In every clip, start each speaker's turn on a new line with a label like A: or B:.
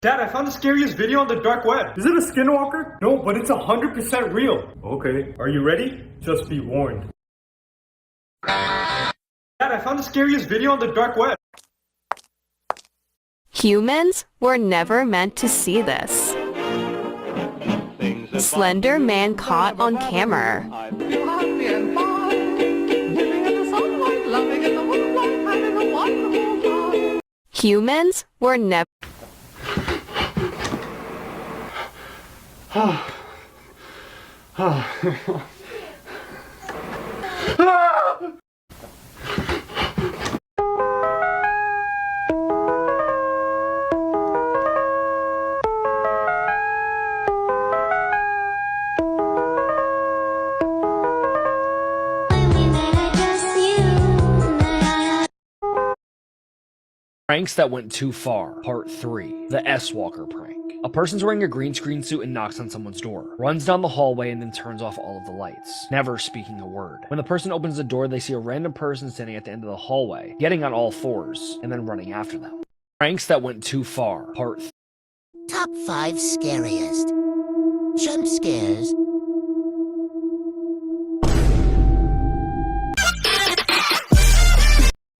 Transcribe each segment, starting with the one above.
A: Dad, I found the scariest video on the dark web. Is it a skinwalker? No, but it's 100% real. Okay, are you ready? Just be warned. Dad, I found the scariest video on the dark web.
B: Humans were never meant to see this. Slender Man caught on camera. Humans were never...
C: Pranks that went too far. Part 3. The S-Walker prank. A person's wearing a green screen suit and knocks on someone's door. Runs down the hallway and then turns off all of the lights, never speaking a word. When the person opens the door, they see a random person standing at the end of the hallway, getting on all fours, and then running after them. Pranks that went too far. Part 3.
D: Top 5 scariest. Jump scares.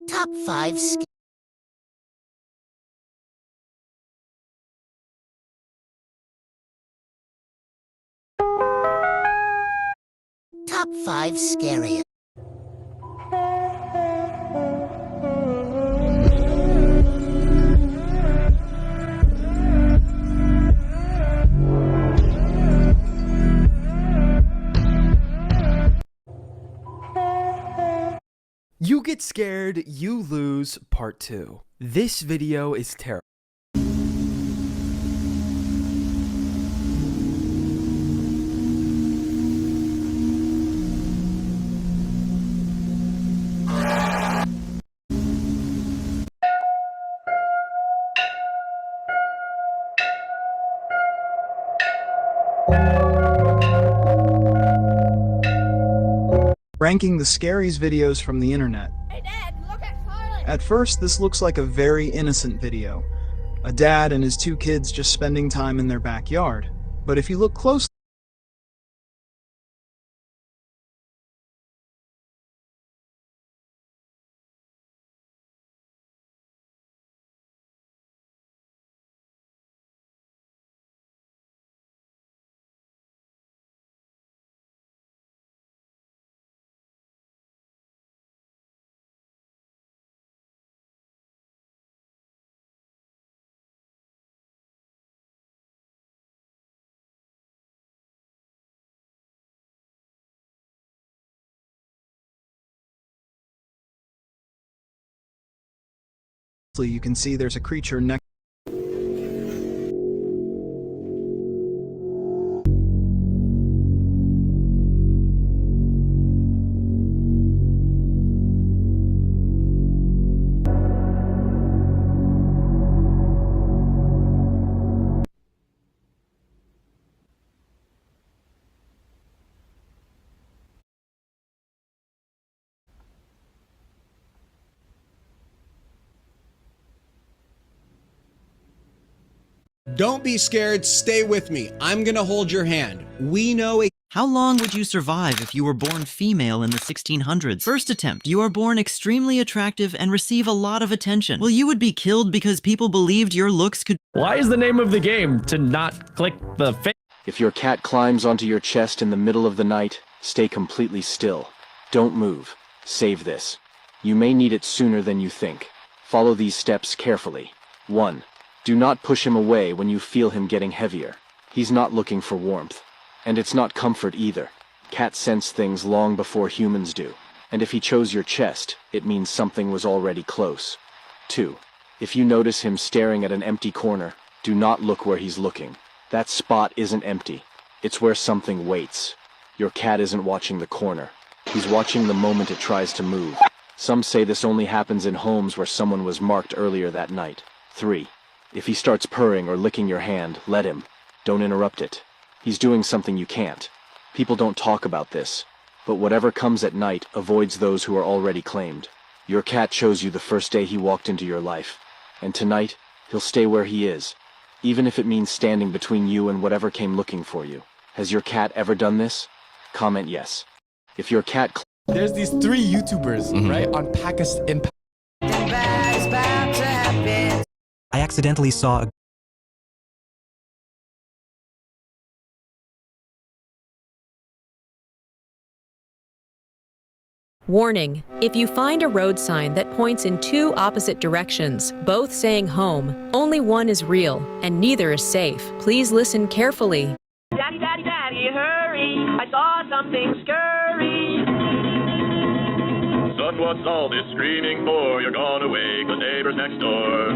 D: Top 5 Top 5 scariest.
E: You Get Scared, You Lose, Part 2. This video is terrible.
F: Ranking the scariest videos from the internet.
G: Hey Dad, look at Charlie!
F: At first, this looks like a very innocent video. A dad and his 2 kids just spending time in their backyard. But if you look closely, you can see there's a creature next.
H: Don't be scared, stay with me. I'm gonna hold your hand. We know a—
I: How long would you survive if you were born female in the 1600s? First attempt, you are born extremely attractive and receive a lot of attention. Well, you would be killed because people believed your looks could—
J: Why is the name of the game to not click the face?
K: If your cat climbs onto your chest in the middle of the night, stay completely still. Don't move. Save this. You may need it sooner than you think. Follow these steps carefully. 1. Do not push him away when you feel him getting heavier. He's not looking for warmth. And it's not comfort either. Cats sense things long before humans do. And if he chose your chest, it means something was already close. 2. If you notice him staring at an empty corner, do not look where he's looking. That spot isn't empty. It's where something waits. Your cat isn't watching the corner. He's watching the moment it tries to move. Some say this only happens in homes where someone was marked earlier that night. 3. If he starts purring or licking your hand, let him. Don't interrupt it. He's doing something you can't. People don't talk about this, but whatever comes at night avoids those who are already claimed. Your cat chose you the first day he walked into your life, and tonight, he'll stay where he is, even if it means standing between you and whatever came looking for you. Has your cat ever done this? Comment yes. If your cat
E: There's these 3 YouTubers, right, on Pakistan.
I: I accidentally saw a
L: Warning: if you find a road sign that points in 2 opposite directions, both saying home, only one is real, and neither is safe. Please listen carefully.
G: Daddy, daddy, daddy, hurry. I saw something scurry.
M: Son, what's all this screaming for? You're gonna wake the neighbors next door.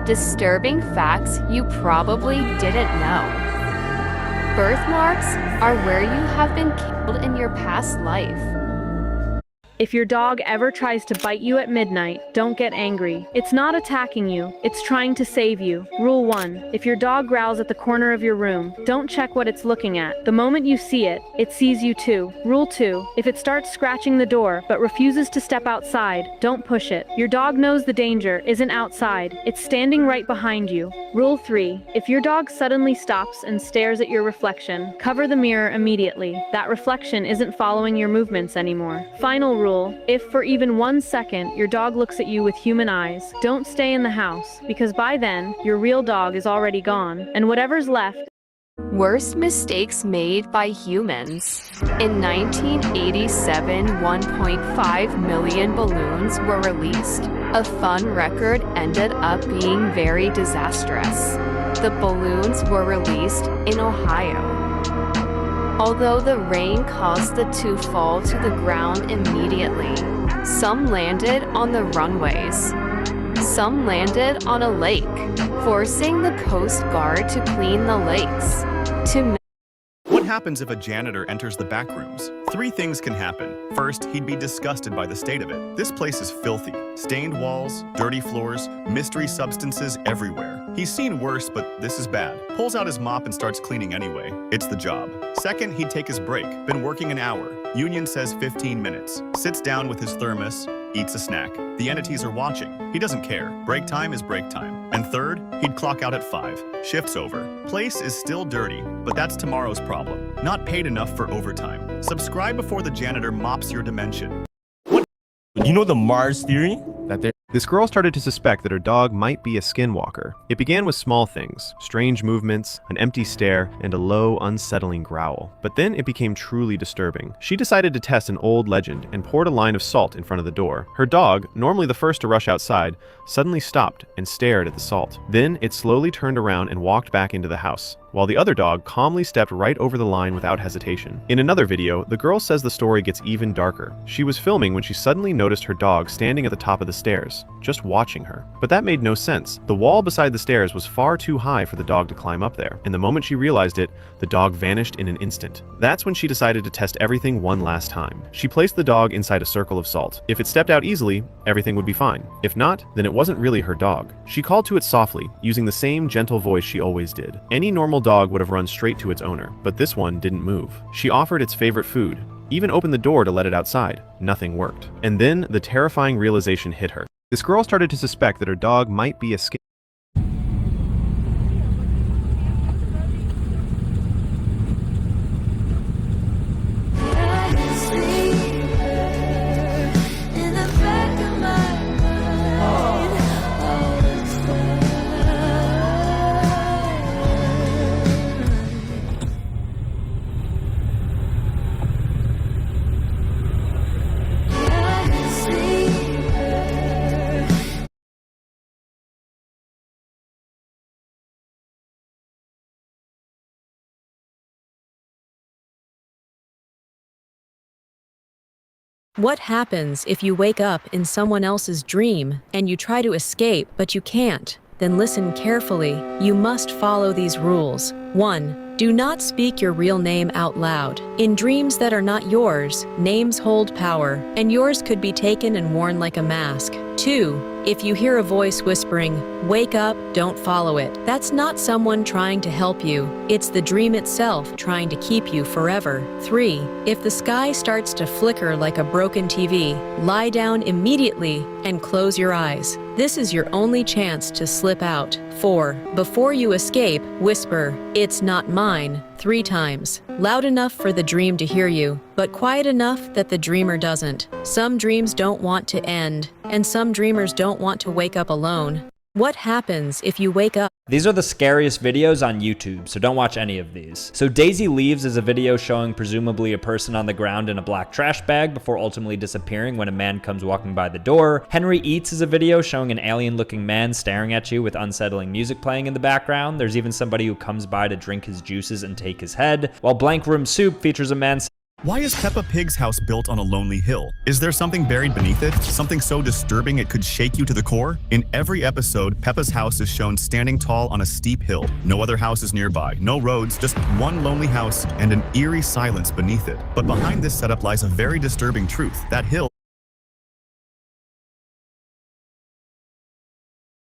B: Disturbing facts you probably didn't know. Birthmarks are where you have been killed in your past life.
N: If your dog ever tries to bite you at midnight, don't get angry. It's not attacking you, it's trying to save you. Rule 1. If your dog growls at the corner of your room, don't check what it's looking at. The moment you see it, it sees you too. Rule 2. If it starts scratching the door but refuses to step outside, don't push it. Your dog knows the danger isn't outside, it's standing right behind you. Rule 3. If your dog suddenly stops and stares at your reflection, cover the mirror immediately. That reflection isn't following your movements anymore. Final rule: if for even 1 second your dog looks at you with human eyes, don't stay in the house, because by then, your real dog is already gone, and whatever's left.
B: Worst mistakes made by humans. In 1987, 1.5 million balloons were released. A fun record ended up being very disastrous. The balloons were released in Ohio. Although the rain caused the 2 fall to the ground immediately, some landed on the runways. Some landed on a lake, forcing the Coast Guard to clean the lakes.
O: What happens if a janitor enters the back rooms? 3 things can happen. First, he'd be disgusted by the state of it. This place is filthy. Stained walls, dirty floors, mystery substances everywhere. He's seen worse, but this is bad. Pulls out his mop and starts cleaning anyway. It's the job. Second, he'd take his break. Been working an hour. Union says 15 minutes. Sits down with his thermos, eats a snack. The entities are watching. He doesn't care. Break time is break time. And third, he'd clock out at 5. Shift's over. Place is still dirty, but that's tomorrow's problem. Not paid enough for overtime. Subscribe before the janitor mops your dimension.
P: You know the Mars theory?
Q: This girl started to suspect that her dog might be a skinwalker. It began with small things, strange movements, an empty stare, and a low, unsettling growl. But then it became truly disturbing. She decided to test an old legend and poured a line of salt in front of the door. Her dog, normally the first to rush outside, suddenly stopped and stared at the salt. Then it slowly turned around and walked back into the house, while the other dog calmly stepped right over the line without hesitation. In another video, the girl says the story gets even darker. She was filming when she suddenly noticed her dog standing at the top of the stairs, just watching her. But that made no sense. The wall beside the stairs was far too high for the dog to climb up there, and the moment she realized it, the dog vanished in an instant. That's when she decided to test everything one last time. She placed the dog inside a circle of salt. If it stepped out easily, everything would be fine. If not, then it wasn't really her dog. She called to it softly, using the same gentle voice she always did. Any normal dog would have run straight to its owner, but this one didn't move. She offered its favorite food, even opened the door to let it outside. Nothing worked. And then the terrifying realization hit her. This girl started to suspect that her dog might be a
L: What happens if you wake up in someone else's dream and you try to escape but you can't? Then listen carefully. You must follow these rules. 1. Do not speak your real name out loud. In dreams that are not yours, names hold power, and yours could be taken and worn like a mask. 2. If you hear a voice whispering, "Wake up, don't follow it," that's not someone trying to help you. It's the dream itself trying to keep you forever. 3. If the sky starts to flicker like a broken TV, lie down immediately and close your eyes. This is your only chance to slip out. 4. Before you escape, whisper, "It's not mine," 3 times. Loud enough for the dream to hear you, but quiet enough that the dreamer doesn't. Some dreams don't want to end, and some dreamers don't want to wake up alone. What happens if you wake up?
R: These are the scariest videos on YouTube, so don't watch any of these. So Daisy Leaves is a video showing presumably a person on the ground in a black trash bag before ultimately disappearing when a man comes walking by the door. Henry Eats is a video showing an alien-looking man staring at you with unsettling music playing in the background. There's even somebody who comes by to drink his juices and take his head. While Blank Room Soup features a man.
O: Why is Peppa Pig's house built on a lonely hill? Is there something buried beneath it? Something so disturbing it could shake you to the core? In every episode, Peppa's house is shown standing tall on a steep hill. No other houses nearby, no roads, just one lonely house and an eerie silence beneath it. But behind this setup lies a very disturbing truth. That hill